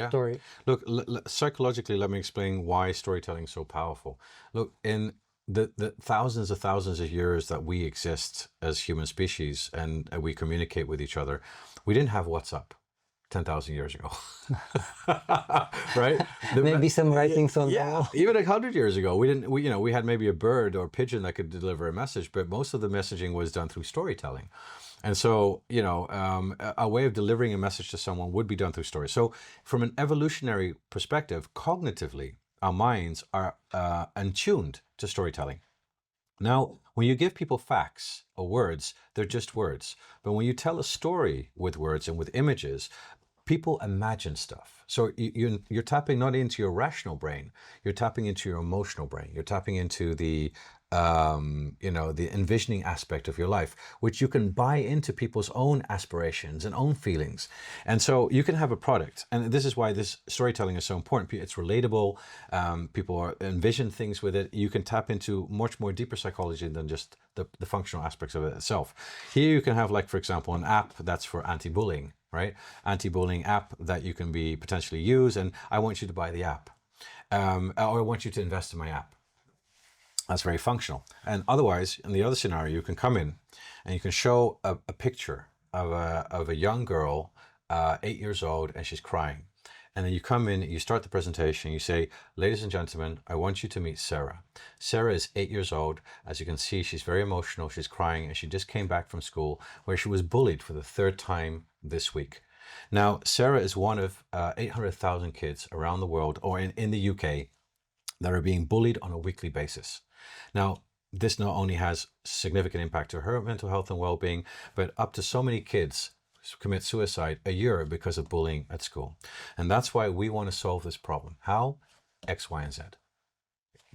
story? Look, psychologically, let me explain why storytelling is so powerful. Look, in the thousands of years that we exist as human species and we communicate with each other, we didn't have WhatsApp 10,000 years ago, right? Maybe some writings on wall. Even 100 years ago, we had maybe a bird or a pigeon that could deliver a message, but most of the messaging was done through storytelling. And so, a way of delivering a message to someone would be done through story. So from an evolutionary perspective, cognitively, our minds are attuned to storytelling. Now, when you give people facts or words, they're just words. But when you tell a story with words and with images, people imagine stuff. So you're tapping not into your rational brain, you're tapping into your emotional brain. You're tapping into the envisioning aspect of your life, which you can buy into people's own aspirations and own feelings. And so you can have a product. And this is why this storytelling is so important. It's relatable. People envision things with it. You can tap into much more deeper psychology than just the functional aspects of it itself. Here you can have, like, for example, an app that's for anti-bullying, right? Anti-bullying app that you can be potentially use. And I want you to buy the app. Or I want you to invest in my app. That's very functional. And otherwise, in the other scenario, you can come in and you can show a picture of a young girl, 8 years old, and she's crying. And then you come in, you start the presentation, you say, ladies and gentlemen, I want you to meet Sarah. Sarah is 8 years old. As you can see, she's very emotional, she's crying, and she just came back from school where she was bullied for the 3rd time this week. Now, Sarah is one of 800,000 kids around the world, or in the UK, that are being bullied on a weekly basis. Now, this not only has significant impact to her mental health and well-being, but up to so many kids commit suicide a year because of bullying at school. And that's why we want to solve this problem. How? X, Y, and Z.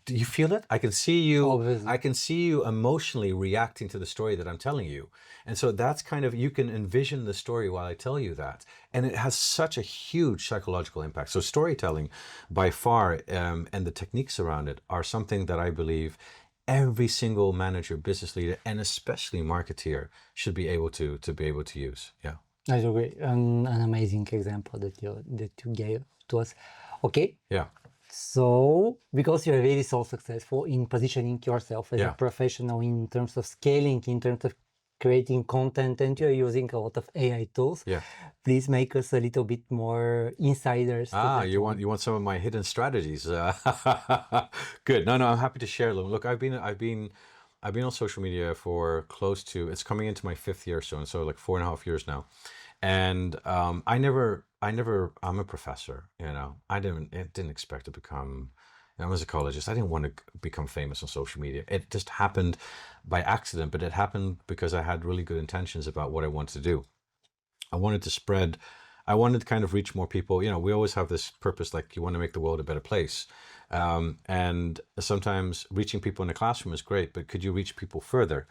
Do you feel it? I can see you. Obviously. I can see you emotionally reacting to the story that I'm telling you. And so that's kind of, you can envision the story while I tell you that. And it has such a huge psychological impact. So storytelling by far, and the techniques around it are something that I believe every single manager, business leader, and especially marketeer should be able to use. Yeah. That's a great, an amazing example that you gave to us. Okay. Yeah. So, because you're really so successful in positioning yourself as a Yeah. professional in terms of scaling, in terms of creating content, and you're using a lot of AI tools, Yeah. please make us a little bit more insiders. to that You one. want some of my hidden strategies? Good. No, I'm happy to share them. Look, I've been on social media for close to, it's coming into my 5th year soon, so like 4.5 years now. And I'm a professor, you know. I didn't expect to become, I'm a psychologist. I didn't want to become famous on social media. It just happened by accident, but it happened because I had really good intentions about what I wanted to do. I wanted to kind of reach more people. You know, we always have this purpose, like you want to make the world a better place. And sometimes reaching people in a classroom is great, but could you reach people further?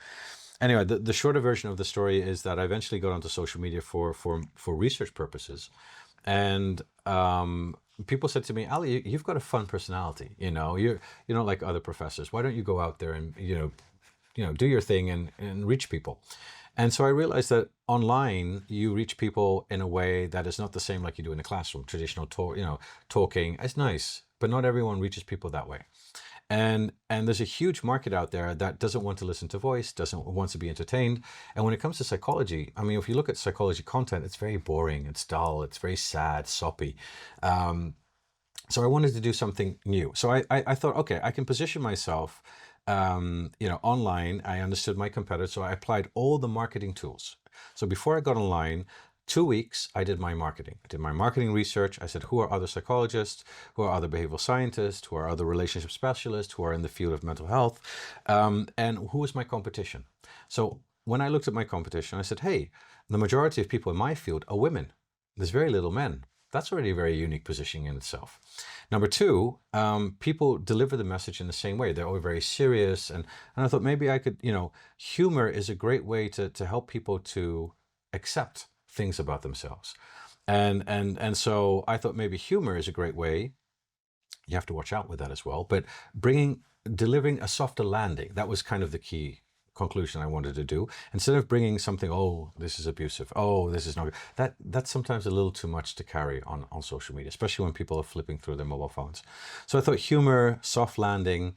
Anyway, the shorter version of the story is that I eventually got onto social media for research purposes. And people said to me, Ali, you've got a fun personality. You know, you're not like other professors. Why don't you go out there and, you know, do your thing and reach people? And so I realized that online, you reach people in a way that is not the same like you do in a classroom. Traditional talking is nice, but not everyone reaches people that way. And there's a huge market out there that doesn't want to listen to voice, doesn't want to be entertained. And when it comes to psychology, I mean, if you look at psychology content, it's very boring, it's dull, it's very sad, soppy. So I wanted to do something new. So I thought, okay, I can position myself online. I understood my competitors, so I applied all the marketing tools. So before I got online, 2 weeks, I did my marketing. I did my marketing research. I said, who are other psychologists? Who are other behavioral scientists? Who are other relationship specialists? Who are in the field of mental health? And who is my competition? So when I looked at my competition, I said, hey, the majority of people in my field are women. There's very little men. That's already a very unique positioning in itself. Number two, people deliver the message in the same way. They're all very serious. And I thought maybe I could, humor is a great way to help people to accept things about themselves. And so I thought maybe humor is a great way. You have to watch out with that as well. But delivering a softer landing, that was kind of the key conclusion I wanted to do. Instead of bringing something, oh, this is abusive, oh, this is not good. That's sometimes a little too much to carry on social media, especially when people are flipping through their mobile phones. So I thought humor, soft landing,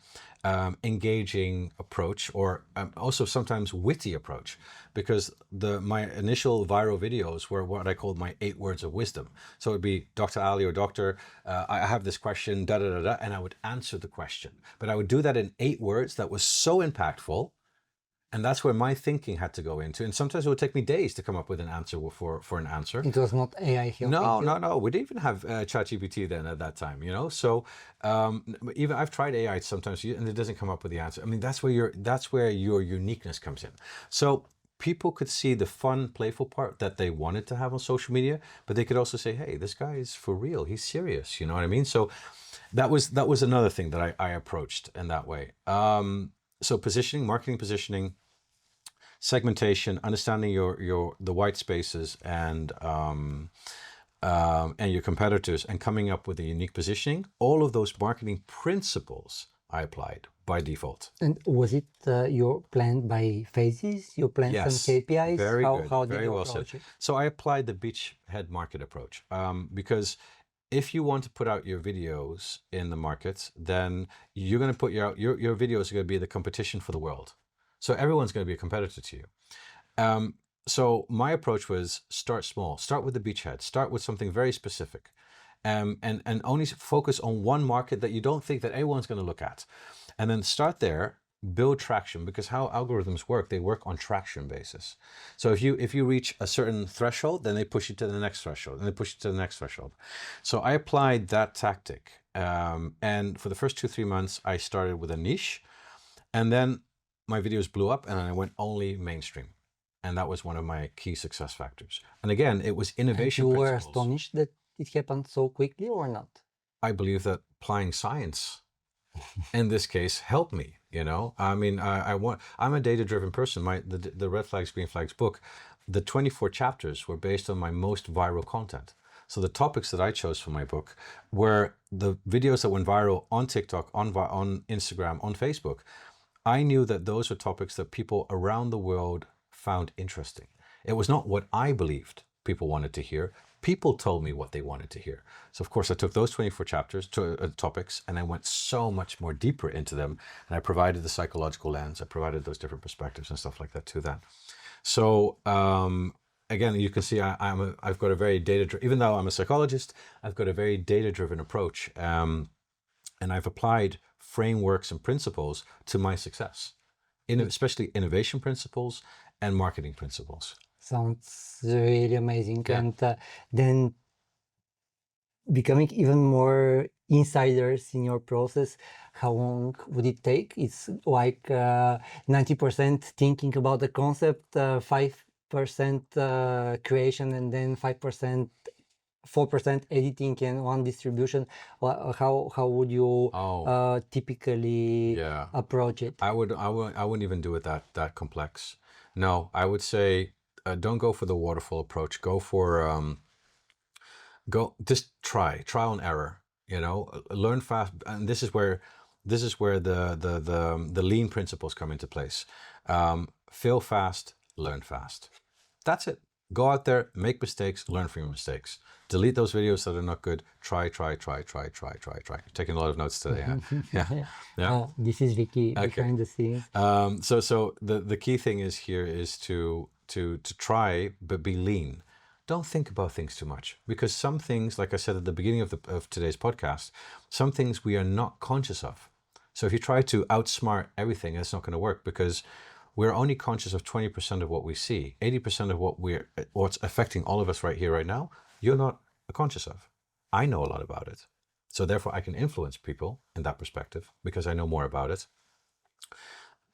engaging approach, or also sometimes witty approach, because my initial viral videos were what I called my 8 words of wisdom. So it'd be Dr. Ali or Doctor, I have this question, da da da da, and I would answer the question. But I would do that in 8 words that was so impactful. And that's where my thinking had to go into. And sometimes it would take me days to come up with an answer for an answer. It was not AI helping you? No. We didn't even have ChatGPT then at that time, So even I've tried AI sometimes and it doesn't come up with the answer. I mean, that's where your uniqueness comes in. So people could see the fun, playful part that they wanted to have on social media, but they could also say, hey, this guy is for real. He's serious. You know what I mean? So that was another thing that I approached in that way. So positioning, marketing positioning, segmentation, understanding the white spaces and your competitors, and coming up with a unique positioning. All of those marketing principles I applied by default. And was it your planned by phases? You planned some KPIs? Very good. How did very you well approach said. it? So I applied the beachhead market approach because if you want to put out your videos in the market, then you're going to put your videos are going to be the competition for the world. So everyone's going to be a competitor to you. So my approach was start small, start with the beachhead, start with something very specific, and only focus on one market that you don't think that everyone's going to look at. And then start there, build traction, because how algorithms work, they work on traction basis. So if you reach a certain threshold, then they push you to the next threshold, and they push you to the next threshold. So I applied that tactic. And for the first 2-3 months, I started with a niche, and then my videos blew up and I went only mainstream. And that was one of my key success factors. And again, it was innovation And you were principles. astonished that it happened so quickly or not? I believe that applying science in this case helped me, I mean, I'm a data-driven person. The Red Flags, Green Flags book, the 24 chapters were based on my most viral content. So the topics that I chose for my book were the videos that went viral on TikTok, on Instagram, on Facebook. I knew that those were topics that people around the world found interesting. It was not what I believed people wanted to hear, People told me what they wanted to hear. So of course I took those 24 chapters, topics, and I went so much more deeper into them. And I provided the psychological lens. I provided those different perspectives and stuff like that to that. So again, you can see I've got a very data-driven, even though I'm a psychologist, I've got a very data-driven approach. And I've applied frameworks and principles to my success, especially innovation principles and marketing principles. Sounds really amazing. And then becoming even more insiders in your process, how long would it take? It's like 90% thinking about the concept, 5% creation, and then 4% editing, and 1% distribution. How would you typically approach it? I wouldn't even do it that complex. No, I would say don't go for the waterfall approach. Go for just trial and error. Learn fast, and this is where the lean principles come into place. Fail fast, learn fast. That's it. Go out there, make mistakes, learn from your mistakes. Delete those videos that are not good. Try. Taking a lot of notes today. Yeah. This is Vicky behind the scenes. So the key thing is to try, but be lean. Don't think about things too much, because some things, like I said at the beginning of today's podcast, some things we are not conscious of. So if you try to outsmart everything, it's not going to work, because we're only conscious of 20% of what we see. 80% of what's affecting all of us right here, right now, you're not conscious of. I know a lot about it. So therefore I can influence people in that perspective because I know more about it.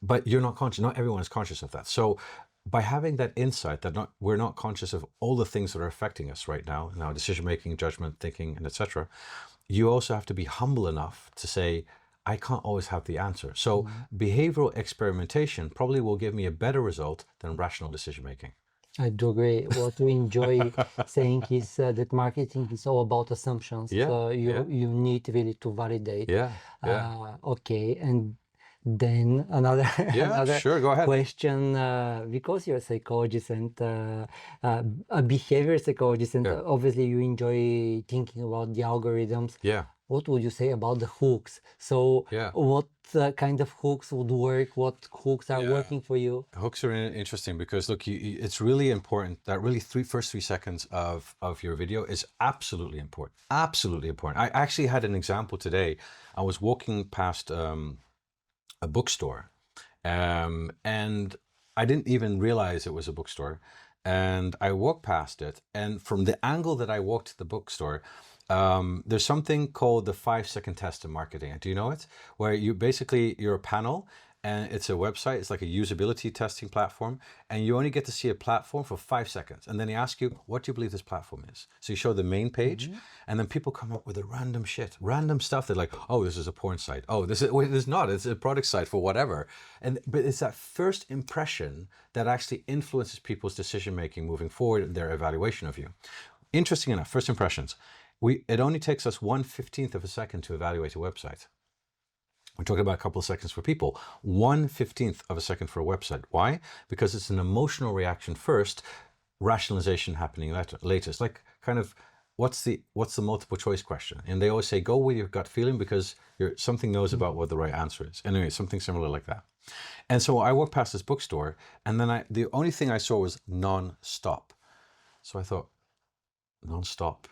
But you're not conscious. Not everyone is conscious of that. So by having that insight that we're not conscious of all the things that are affecting us right now, decision-making, judgment, thinking, and etc., you also have to be humble enough to say, I can't always have the answer. So behavioral experimentation probably will give me a better result than rational decision-making. I do agree. What we enjoy saying is that marketing is all about assumptions. So you need really to validate. Okay, and then another sure, go ahead. question, because you're a psychologist and a behavior psychologist, and obviously you enjoy thinking about the algorithms. What would you say about the hooks? So what kind of hooks would work? What hooks are working for you? Hooks are interesting because, look, it's really important that really first 3 seconds of your video is absolutely important. Absolutely important. I actually had an example today. I was walking past a bookstore, and I didn't even realize it was a bookstore. And I walked past it, and from the angle that I walked to the bookstore, there's something called the 5-second test in marketing. Do you know it? Where you're a panel, and it's a website. It's like a usability testing platform, and you only get to see a platform for 5 seconds. And then they ask you, what do you believe this platform is? So you show the main page, and then people come up with a random stuff. They're like, oh, this is a porn site. Oh, this is not. It's a product site for whatever. But it's that first impression that actually influences people's decision-making moving forward and their evaluation of you. Interesting enough, first impressions. It only takes us 1/15 of a second to evaluate a website. We're talking about a couple of seconds for people. 1/15 of a second for a website. Why? Because it's an emotional reaction first, rationalization happening later. It's like kind of what's the multiple choice question? And they always say, go with your gut feeling because something knows about what the right answer is. Anyway, something similar like that. And so I walked past this bookstore, and then the only thing I saw was non-stop. So I thought, non-stop.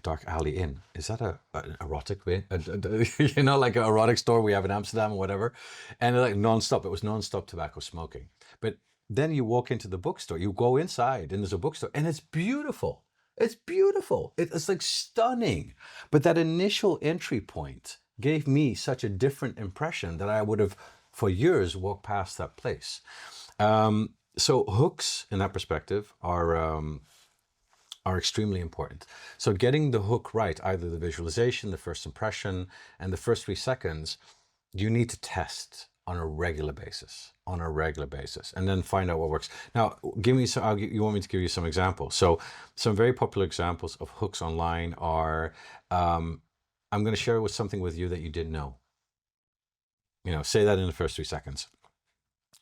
Dark Alley Inn. Is that an erotic way? Like an erotic store we have in Amsterdam or whatever. And like non-stop. It was non-stop tobacco smoking. But then you walk into the bookstore, you go inside, and there's a bookstore, and it's beautiful. It's beautiful. It's like stunning. But that initial entry point gave me such a different impression that I would have, for years, walked past that place. So hooks, in that perspective, are extremely important. So getting the hook right, either the visualization, the first impression, and the first 3 seconds, you need to test on a regular basis, and then find out what works. Now, you want me to give you some examples. So some very popular examples of hooks online are, I'm going to share something with you that you didn't know. Say that in the first 3 seconds,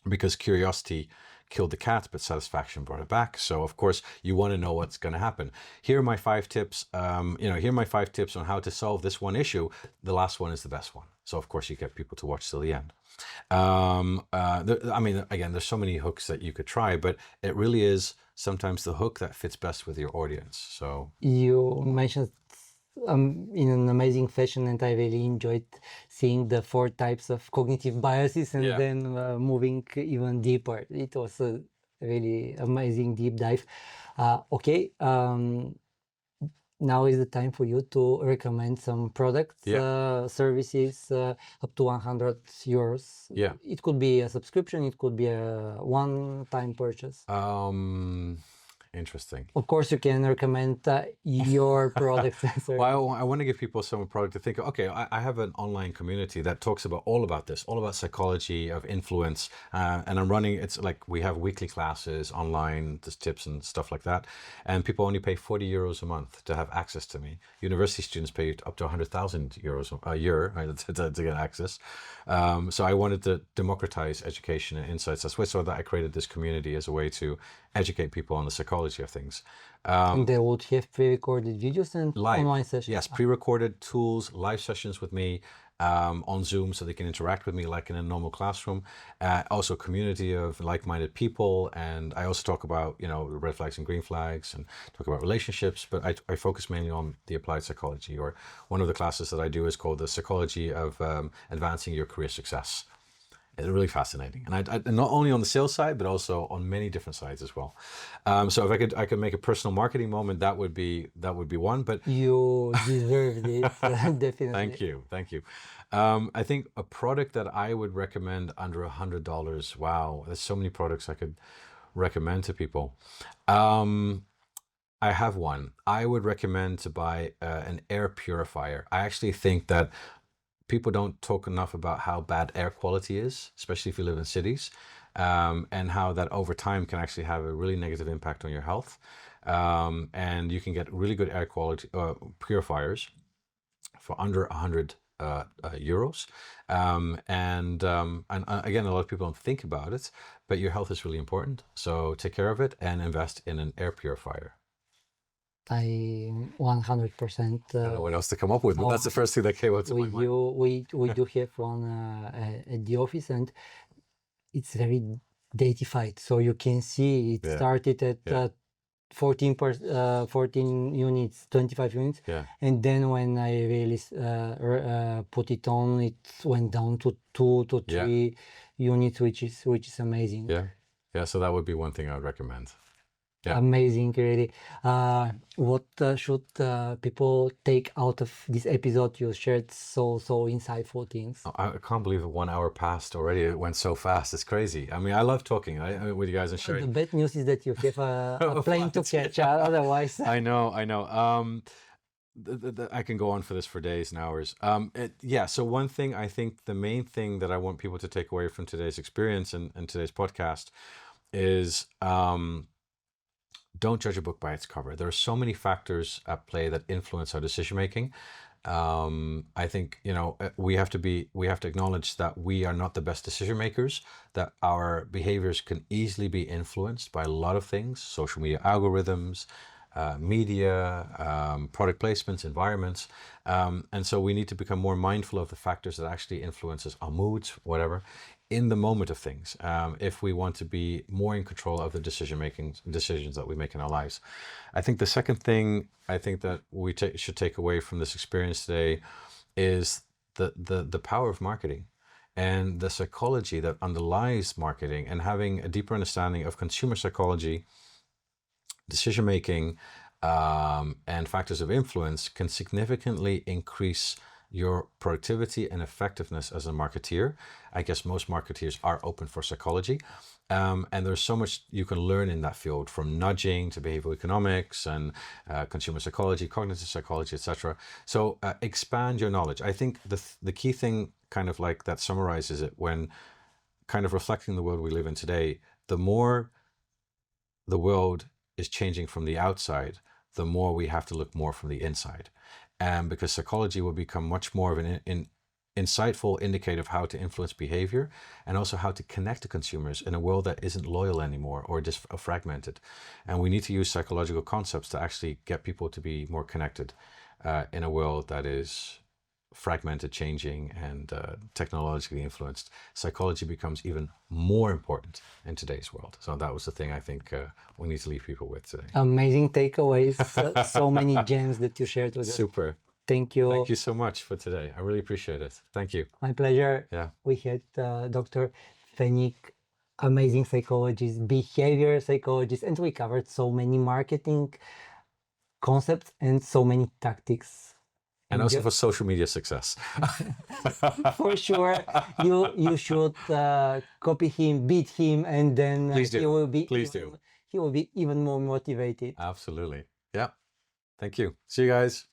because curiosity killed the cat, but satisfaction brought it back. So of course you want to know what's going to happen. Here are my 5 tips. Here are my 5 tips on how to solve this one issue. The last one is the best one. So of course you get people to watch till the end. Again, there's so many hooks that you could try, but it really is sometimes the hook that fits best with your audience. So you mentioned in an amazing fashion, and I really enjoyed seeing the 4 types of cognitive biases, and then moving even deeper. It was a really amazing deep dive. Now is the time for you to recommend some products, services up to 100 euros. Yeah. It could be a subscription, it could be a one-time purchase. Interesting. Of course, you can recommend your products. Well, I want to give people some product to think, okay, I have an online community that talks about all about psychology of influence. And I'm running, it's like we have weekly classes online, just tips and stuff like that. And people only pay 40 euros a month to have access to me. University students pay up to 100,000 euros a year to get access. So I wanted to democratize education and insights. That's why I created this community as a way to educate people on the psychology of things. And they would have pre-recorded videos and live online sessions. Yes, pre-recorded tools, live sessions with me on Zoom, so they can interact with me like in a normal classroom. Also, community of like-minded people, and I also talk about red flags and green flags, and talk about relationships. But I focus mainly on the applied psychology. Or one of the classes that I do is called the psychology of advancing your career success. It's really fascinating, and I not only on the sales side, but also on many different sides as well. So if I could make a personal marketing moment, that would be one. But you deserve it, definitely. Thank you. I think a product that I would recommend under $100. Wow, there's so many products I could recommend to people. I have one. I would recommend to buy an air purifier. I actually think that people don't talk enough about how bad air quality is, especially if you live in cities, and how that over time can actually have a really negative impact on your health. And you can get really good air quality purifiers for under 100 euros. And again, a lot of people don't think about it, but your health is really important. So take care of it and invest in an air purifier. I 100%. I don't know what else to come up with, but that's the first thing that came up to my mind. We do have one at the office, and it's very datified, so you can see it started at 14 units, 25 units, and then when I really put it on, it went down to 2 to 3 units, which is amazing. So that would be one thing I would recommend. Amazing, really. What should people take out of this episode? You shared so insightful things. I can't believe 1 hour passed already. It went so fast. It's crazy. I mean, I love talking with you guys and sharing. The bad news is that you have a plane to catch. Otherwise, I know. I can go on for this for days and hours. So one thing, I think the main thing that I want people to take away from today's experience and today's podcast is don't judge a book by its cover. There are so many factors at play that influence our decision making. I think we have to acknowledge that we are not the best decision makers, that our behaviors can easily be influenced by a lot of things: social media algorithms, media, product placements, environments. And so we need to become more mindful of the factors that actually influences our moods, whatever, in the moment of things, if we want to be more in control of the decisions that we make in our lives. I think the second thing I think that we should take away from this experience today is the power of marketing and the psychology that underlies marketing, and having a deeper understanding of consumer psychology, decision making, and factors of influence can significantly increase your productivity and effectiveness as a marketeer. I guess most marketeers are open for psychology. And there's so much you can learn in that field, from nudging to behavioral economics and consumer psychology, cognitive psychology, etc. So expand your knowledge. I think the key thing kind of like that summarizes it, when kind of reflecting the world we live in today, the more the world is changing from the outside, the more we have to look more from the inside. And because psychology will become much more of an insightful indicator of how to influence behavior and also how to connect to consumers in a world that isn't loyal anymore or just fragmented. And we need to use psychological concepts to actually get people to be more connected in a world that is fragmented, changing, and technologically influenced. Psychology becomes even more important in today's world. So that was the thing I think we need to leave people with today. Amazing takeaways. So many gems that you shared with us. Super. Thank you. Thank you so much for today. I really appreciate it. Thank you. My pleasure. Yeah. We had Dr. Fenick, amazing psychologist, behavior psychologist, and we covered so many marketing concepts and so many tactics. And also for social media success. For sure, you should copy him, beat him, and then he will be he will be even more motivated. Absolutely. Yeah. Thank you. See you guys.